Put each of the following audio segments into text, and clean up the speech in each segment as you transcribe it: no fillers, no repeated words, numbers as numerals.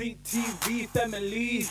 CTV family.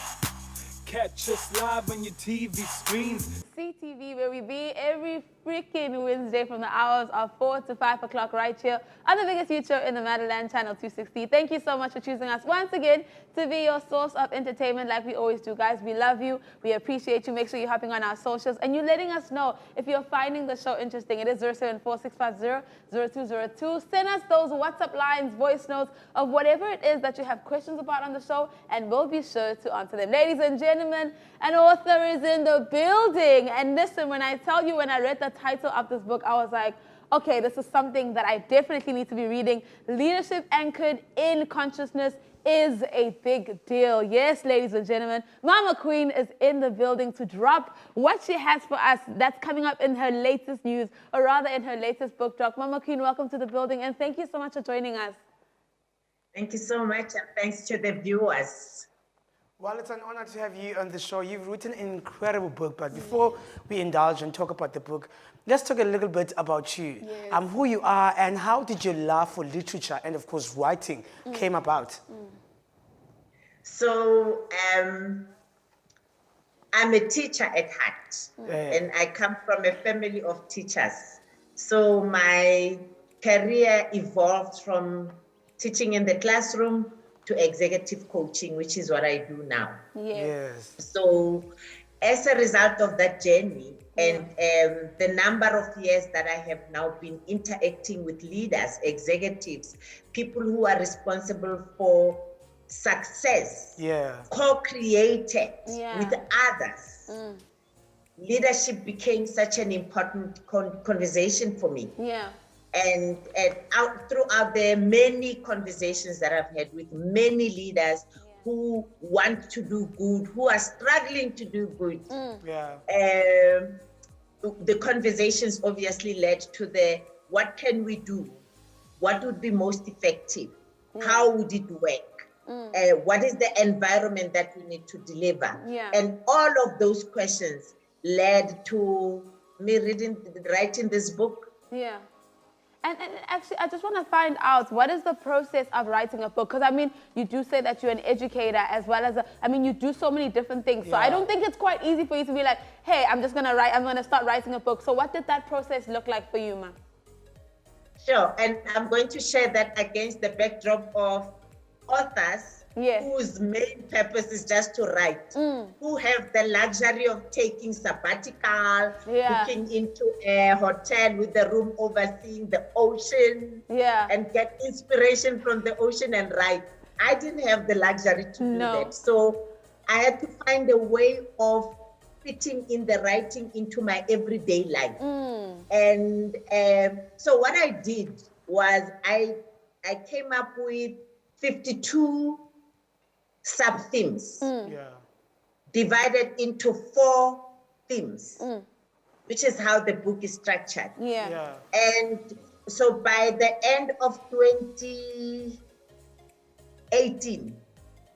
Catch us live on your TV screens. CTV, where we be every freaking Wednesday from the hours of 4 to 5 o'clock right here on the biggest youth show in the Motherland, Channel 260. Thank you so much for choosing us once again to be your source of entertainment like we always do, guys. We love you. We appreciate you. Make sure you're hopping on our socials and you're letting us know if you're finding the show interesting. It is 074-650-0202. Send us those WhatsApp lines, voice notes of whatever it is that you have questions about on the show, and we'll be sure to answer them. Ladies and gentlemen, an author is in the building. And listen, when I tell you, when I read the title of this book, I was like, okay, this is something that I definitely need to be reading. Leadership Anchored in Consciousness is a big deal. Yes, ladies and gentlemen, Mama Queen is in the building to drop what she has for us that's coming up in her latest news, or rather in her latest book drop. Mama Queen, welcome to the building, and thank you so much for joining us. Thank you so much, and thanks to the viewers. Well, it's an honor to have you on the show. You've written an incredible book, but before we indulge and talk about the book, let's talk a little bit about you, who you are, and how did your love for literature and, of course, writing came about? So, I'm a teacher at heart, and I come from a family of teachers. So my career evolved from teaching in the classroom to executive coaching, which is what I do now. Yes. So as a result of that journey and the number of years that I have now been interacting with leaders, executives, people who are responsible for success, co-created with others, leadership became such an important conversation for me. And throughout the many conversations that I've had with many leaders who want to do good, who are struggling to do good, the conversations obviously led to the what can we do? What would be most effective? How would it work? What is the environment that we need to deliver? And all of those questions led to me writing this book. And actually, I just want to find out, what is the process of writing a book? Because, I mean, you do say that you're an educator as well as, you do so many different things. So I don't think it's quite easy for you to be like, hey, I'm going to start writing a book. So what did that process look like for you, Ma? Sure, and I'm going to share that against the backdrop of authors whose main purpose is just to write, who have the luxury of taking sabbatical, booking into a hotel with the room overseeing the ocean, and get inspiration from the ocean and write. I didn't have the luxury to do that. So I had to find a way of fitting in the writing into my everyday life. And so what I did was I came up with 52 sub-themes, divided into 4 themes, which is how the book is structured. And so by the end of 2018,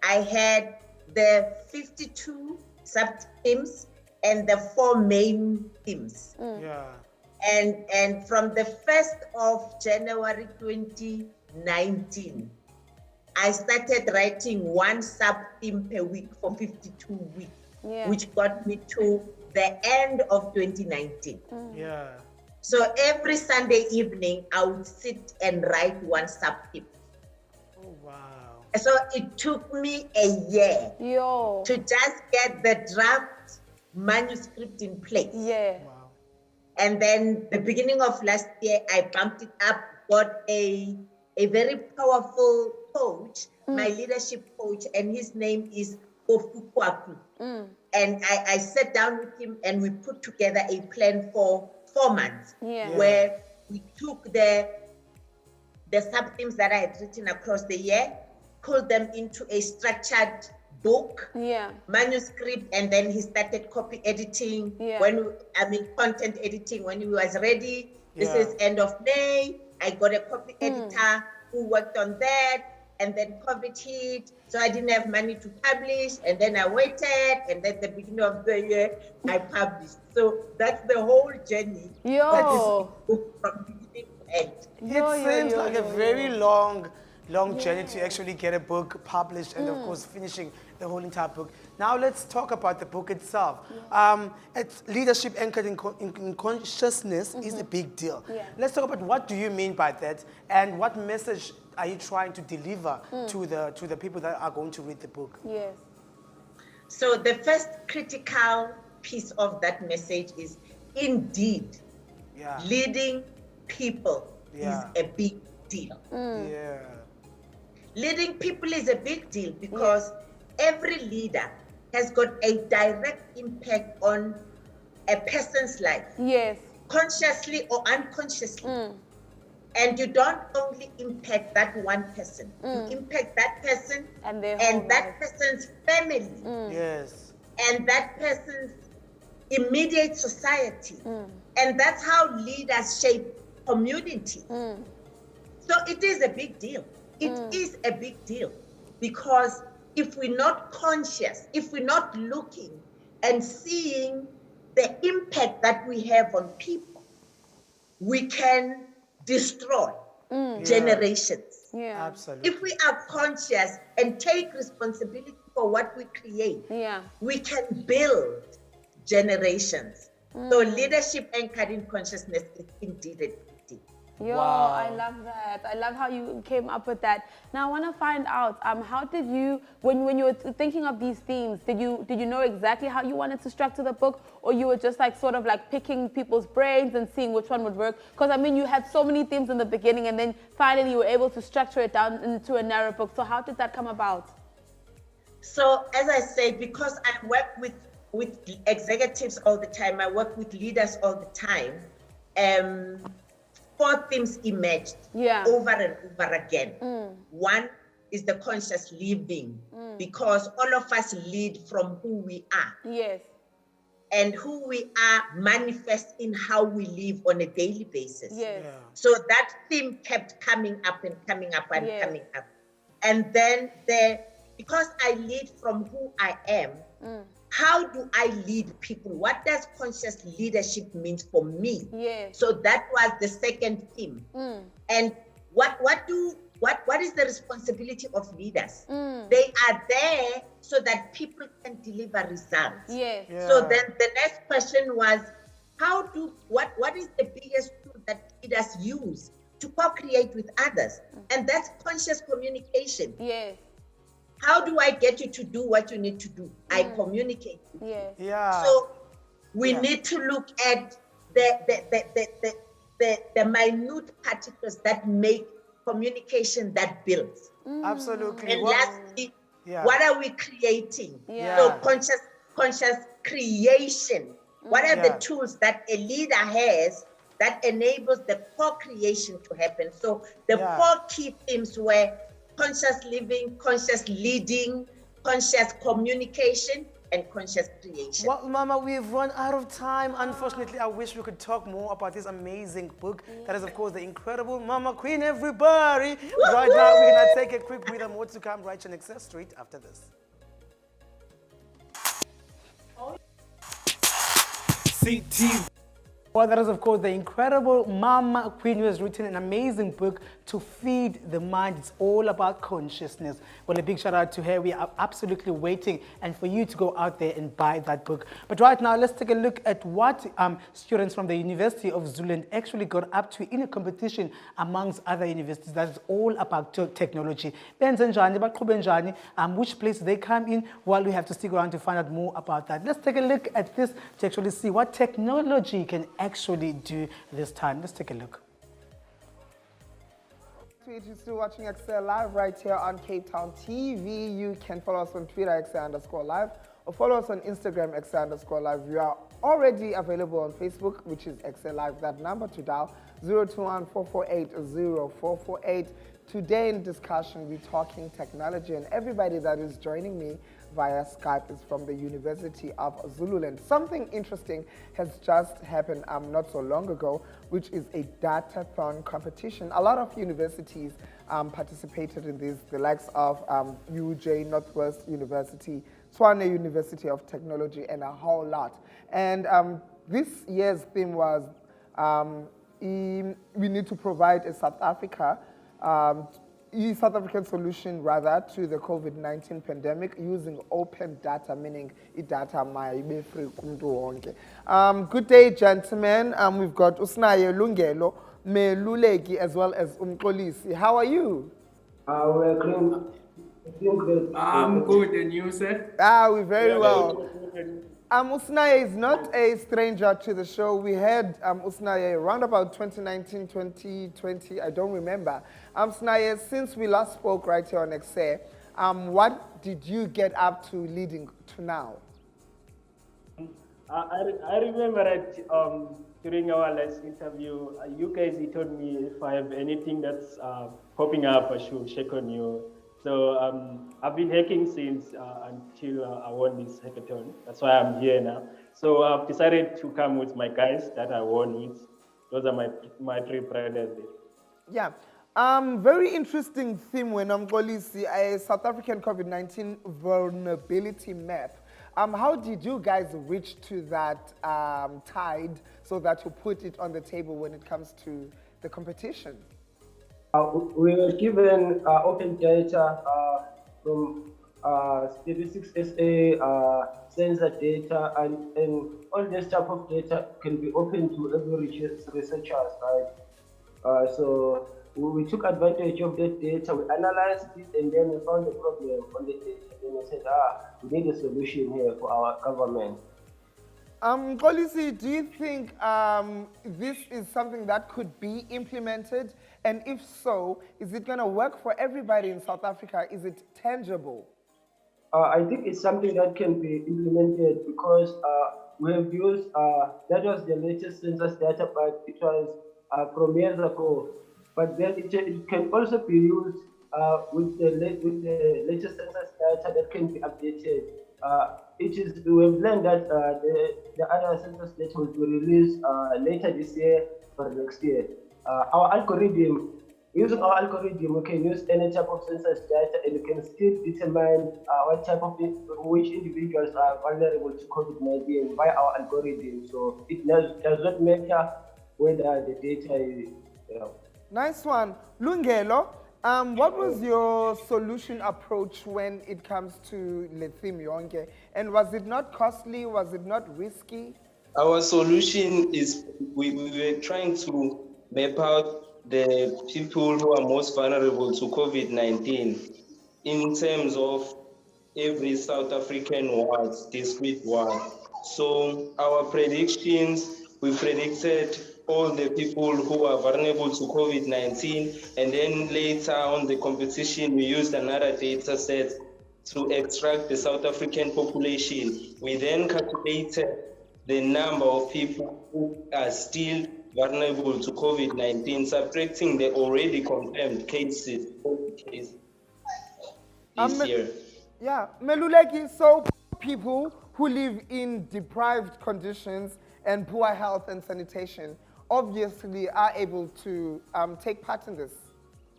I had the 52 sub-themes and the 4 main themes. And from the 1st of January 2019, I started writing 1 sub-theme per week for 52 weeks, which got me to the end of 2019. So every Sunday evening, I would sit and write 1 sub-theme. Oh, wow. So it took me a year to just get the draft manuscript in place. Wow. And then the beginning of last year, I bumped it up, got a very powerful coach, my leadership coach, and his name is Ofukwaku. And I sat down with him and we put together a plan for 4 months where we took the sub-themes that I had written across the year, pulled them into a structured book, manuscript, and then he started copy editing, content editing when he was ready. This is end of May. I got a copy editor who worked on that, and then COVID hit, so I didn't have money to publish, and then I waited, and then the beginning of the year, I published. So that's the whole journey. That is book from beginning to end. It seems like a very long long journey to actually get a book published and, of course, finishing the whole entire book. Now let's talk about the book itself. It's leadership anchored in consciousness is a big deal. Let's talk about what do you mean by that, and what message are you trying to deliver to the people that are going to read the book? Yes. So the first critical piece of that message is, indeed, leading people is a big deal. Leading people is a big deal because every leader has got a direct impact on a person's life. Yes. Consciously or unconsciously. And you don't only impact that one person, you impact that person and that person's family. Yes. And that person's immediate society. And that's how leaders shape community. So it is a big deal. It is a big deal because if we're not conscious, if we're not looking and seeing the impact that we have on people, we can destroy generations. Absolutely. If we are conscious and take responsibility for what we create, we can build generations. So leadership anchored in consciousness is indeed a big deal. Yo, I love that. I love how you came up with that. Now I want to find out, how did you, when you were thinking of these themes, did you know exactly how you wanted to structure the book, or you were just like sort of like picking people's brains and seeing which one would work? Because I mean, you had so many themes in the beginning, and then finally you were able to structure it down into a narrow book. So how did that come about? So as I say, because I work with executives all the time, I work with leaders all the time. 4 themes emerged over and over again. One is the conscious living, because all of us lead from who we are. Yes. And who we are manifests in how we live on a daily basis. Yes. So that theme kept coming up and coming up and coming up. And then because I lead from who I am, how do I lead people? What does conscious leadership mean for me? Yes. So that was the second theme. And what is the responsibility of leaders? They are there so that people can deliver results. Yes. So then the next question was, what is the biggest tool that leaders use to co-create with others? And that's conscious communication. Yes. How do I get you to do what you need to do? I communicate with you. So we need to look at the minute particles that make communication that builds. Absolutely. And lastly, what are we creating? So conscious creation. What are the tools that a leader has that enables the co-creation to happen? So the 4 key themes were conscious living, conscious leading, conscious communication, and conscious creation. Well, Mama, we've run out of time. Unfortunately, I wish we could talk more about this amazing book. That is, of course, the incredible Mama Queen, everybody. Right now, we're going to take a quick breather. More to come right on Ekse Street after this. CT. Well, that is, of course, the incredible Mama Queen, who has written an amazing book to feed the mind. It's all about consciousness. Well, a big shout out to her. We are absolutely waiting and for you to go out there and buy that book. But right now, let's take a look at what students from the University of Zululand actually got up to in a competition amongst other universities that is all about technology. Which place they come in? Well, we have to stick around to find out more about that. Let's take a look at this to actually see what technology can actually do this time. Let's take a look. You're still watching Ekse Live right here on Cape Town TV. You can follow us on Twitter, Ekse_live, or follow us on Instagram, Ekse_live. We are already available on Facebook, which is Ekse Live. That number to dial, 021-448-0448. Today in discussion, we're talking technology, and everybody that is joining me via Skype is from the University of Zululand. Something interesting has just happened not so long ago, which is a datathon competition. A lot of universities participated in this, the likes of UJ, Northwest University, Tshwane University of Technology, and a whole lot. And this year's theme was we need to provide a South Africa South African solution rather to the COVID-19 pandemic using open data, meaning data might free kumntu wonke. Good day, gentlemen. We've got Usnaye Lungelo, Meluleki, as well as Umkolisi. How are you? We're doing I'm good, and you, sir? We're very well. Usnaye is not a stranger to the show. We had Usnaye around about 2019, 2020, I don't remember. Usnaye, since we last spoke right here on Ekse, what did you get up to leading to now? I remember that during our last interview, you guys told me if I have anything that's popping up, I should check on you. So I've been hacking since until I won this hackathon. That's why I'm here now. So I've decided to come with my guys that I won with. Those are my three brothers there. Yeah. Very interesting theme when see a South African COVID-19 vulnerability map. How did you guys reach to that tide so that you put it on the table when it comes to the competition? We were given open data from Statistics SA, sensor data, and all this type of data can be open to every researcher, right? So we took advantage of that data, we analyzed it, and then we found the problem on the data. Then we said, we need a solution here for our government. Kolisi, do you think this is something that could be implemented? And if so, is it going to work for everybody in South Africa? Is it tangible? I think it's something that can be implemented because we have used, that was the latest census data, but it was from years ago. But then it can also be used with the latest census data that can be updated. We have learned that the other census data will be released later this year or next year. Using our algorithm, we can use any type of census data and we can still determine which individuals are vulnerable to COVID-19 by our algorithm. So it does not matter whether the data is. Nice one. Lungelo, what was your solution approach when it comes to Lethim Yonke? And was it not costly? Was it not risky? Our solution is we were trying to map out the people who are most vulnerable to COVID-19 in terms of every South African ward, discrete ward. So our predictions, we predicted all the people who are vulnerable to COVID-19, and then later on the competition, we used another data set to extract the South African population. We then calculated the number of people who are still vulnerable to COVID-19, subtracting the already confirmed cases this year. Yeah, Meluleki, so people who live in deprived conditions and poor health and sanitation obviously are able to take part in this,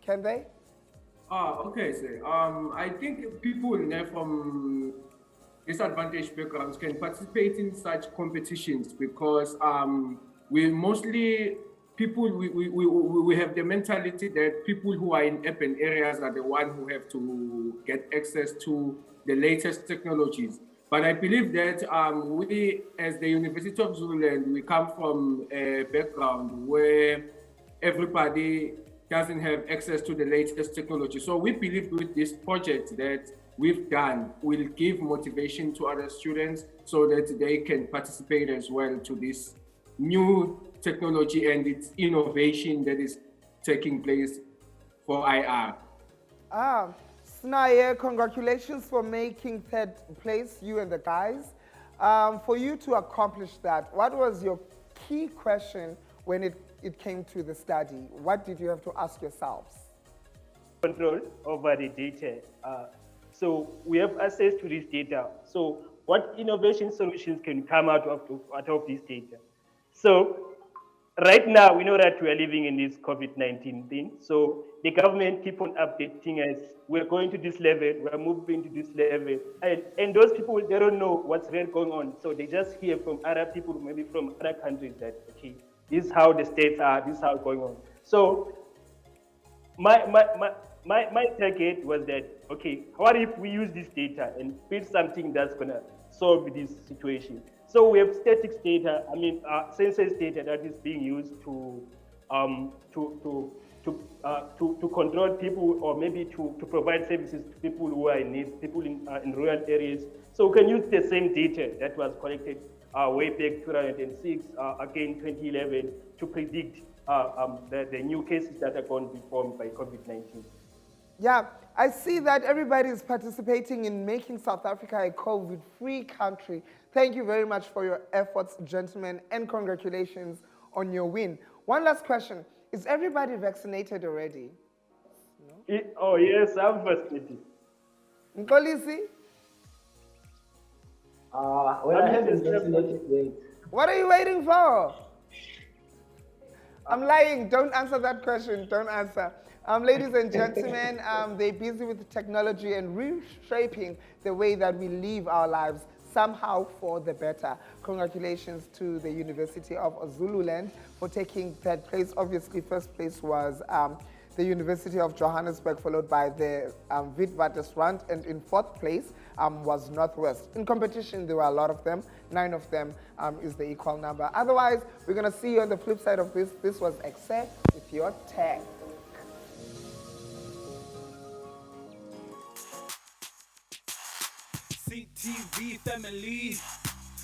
can they? Okay, sir. I think people from disadvantaged backgrounds can participate in such competitions because we mostly we have the mentality that people who are in urban areas are the ones who have to get access to the latest technologies. But I believe that we, as the University of Zululand, we come from a background where everybody doesn't have access to the latest technology. So we believe with this project that we've done will give motivation to other students so that they can participate as well to this new technology and its innovation that is taking place for IR. Snaye, congratulations for making third place, you and the guys. For you to accomplish that, what was your key question when it came to the study? What did you have to ask yourselves? Control over the data. So we have access to this data. So what innovation solutions can come out of this data? So right now, we know that we are living in this COVID-19 thing. So the government keep on updating us. We're going to this level, we're moving to this level. And those people, they don't know what's really going on. So they just hear from other people, maybe from other countries that, okay, this is how the states are, this is how it's going on. So my target was that, okay, what if we use this data and build something that's going to solve this situation? So we have statics data, census data that is being used to control people, or maybe to provide services to people who are in need, people in rural areas. So we can use the same data that was collected way back 2006, again 2011, to predict the new cases that are going to be formed by COVID-19. Yeah, I see that everybody is participating in making South Africa a COVID-free country. Thank you very much for your efforts, gentlemen, and congratulations on your win. One last question. Is everybody vaccinated already? No? Oh, yes, I'm vaccinated. Nkolisi? Well, I haven't vaccinated yet. What are you waiting for? I'm lying. Don't answer that question. Don't answer. Ladies and gentlemen, they're busy with technology and reshaping the way that we live our lives, somehow for the better. Congratulations to the University of Zululand for taking that place. Obviously, first place was the University of Johannesburg, followed by the Witwatersrand, and in fourth place was Northwest. In competition, there were a lot of them. 9 of them is the equal number. Otherwise, we're going to see you on the flip side of this. This was Ekse with your tag. CTV family.